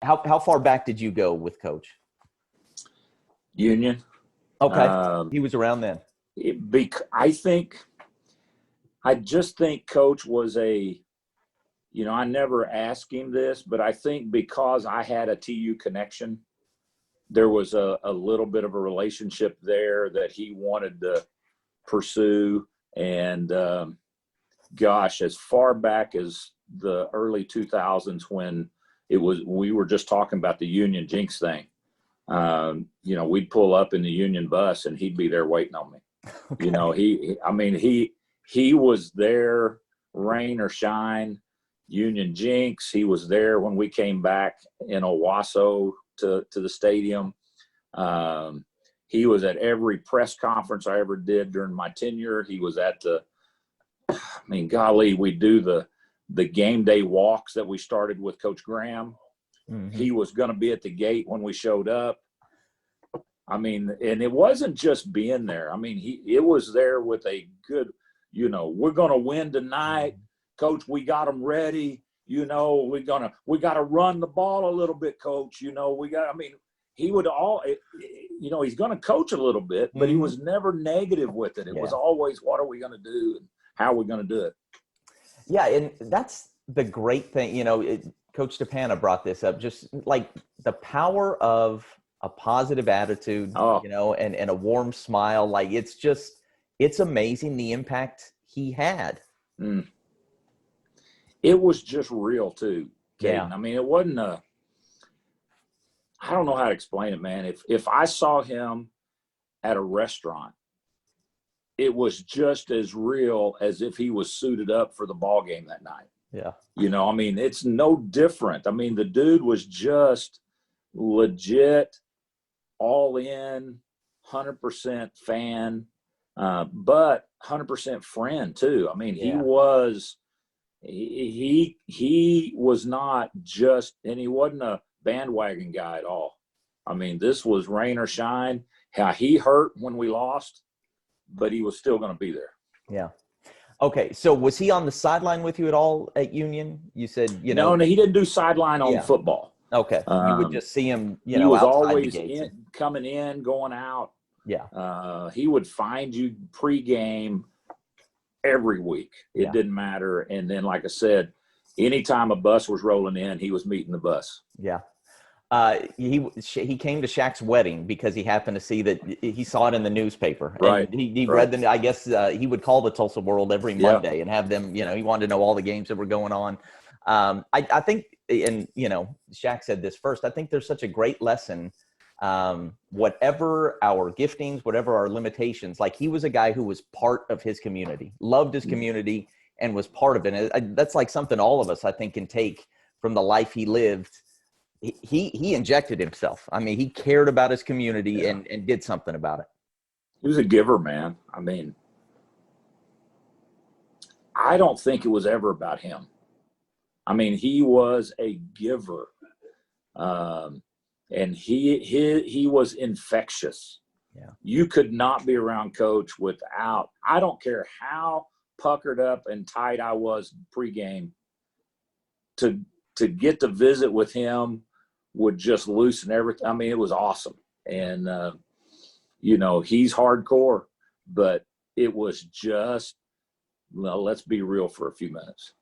How far back did you go with Coach? Union. Okay. He was around then. I just think Coach was I never asked him this, but I think because I had a TU connection, there was a little bit of a relationship there that he wanted to pursue. And gosh, as far back as the early 2000s when we were just talking about the Union Jinx thing. We'd pull up in the Union bus and he'd be there waiting on me. Okay. He was there, rain or shine, Union Jinx. He was there when we came back in Owasso to the stadium. He was at every press conference I ever did during my tenure. He was at we do the game day walks that we started with Coach Graham. Mm-hmm. He was going to be at the gate when we showed up. And it wasn't just being there. It was there with a good, we're going to win tonight. Coach, we got them ready. We got to run the ball a little bit, Coach. He would he's going to coach a little bit, but he was never negative with it. It was always, what are we going to do? And how are we going to do it? Yeah. And that's the great thing. Coach DePana brought this up, just like the power of a positive attitude, and a warm smile. Like, it's amazing the impact he had. Mm. It was just real too, Caden. Yeah. It wasn't I don't know how to explain it, man. If I saw him at a restaurant, it was just as real as if he was suited up for the ball game that night. Yeah. It's no different. The dude was just legit, all in, 100% fan, but 100% friend too. He was not just, and he wasn't a bandwagon guy at all. This was rain or shine. He hurt when we lost, but he was still going to be there. Yeah. Okay. So was he on the sideline with you at all at Union? You said, No, he didn't do sideline on football. Okay. You would just see him, he was always coming in, going out. Yeah. He would find you pregame every week. It didn't matter. And then, like I said, anytime a bus was rolling in, he was meeting the bus. Yeah. He came to Shaq's wedding because he happened to see that he saw it in the newspaper. Right. And he read them. I guess he would call the Tulsa World every Monday and have them, he wanted to know all the games that were going on. I think, and Shaq said this first, I think there's such a great lesson. Whatever our giftings, whatever our limitations, like, he was a guy who was part of his community, loved his community, and was part of it. And that's like something all of us, I think, can take from the life he lived. He injected himself. He cared about his community and did something about it. He was a giver, man. I don't think it was ever about him. He was a giver. And he was infectious. Yeah. You could not be around Coach without, I don't care how puckered up and tight I was pregame, to get to visit with him would just loosen everything. It was awesome. And, he's hardcore, but it was just, let's be real for a few minutes.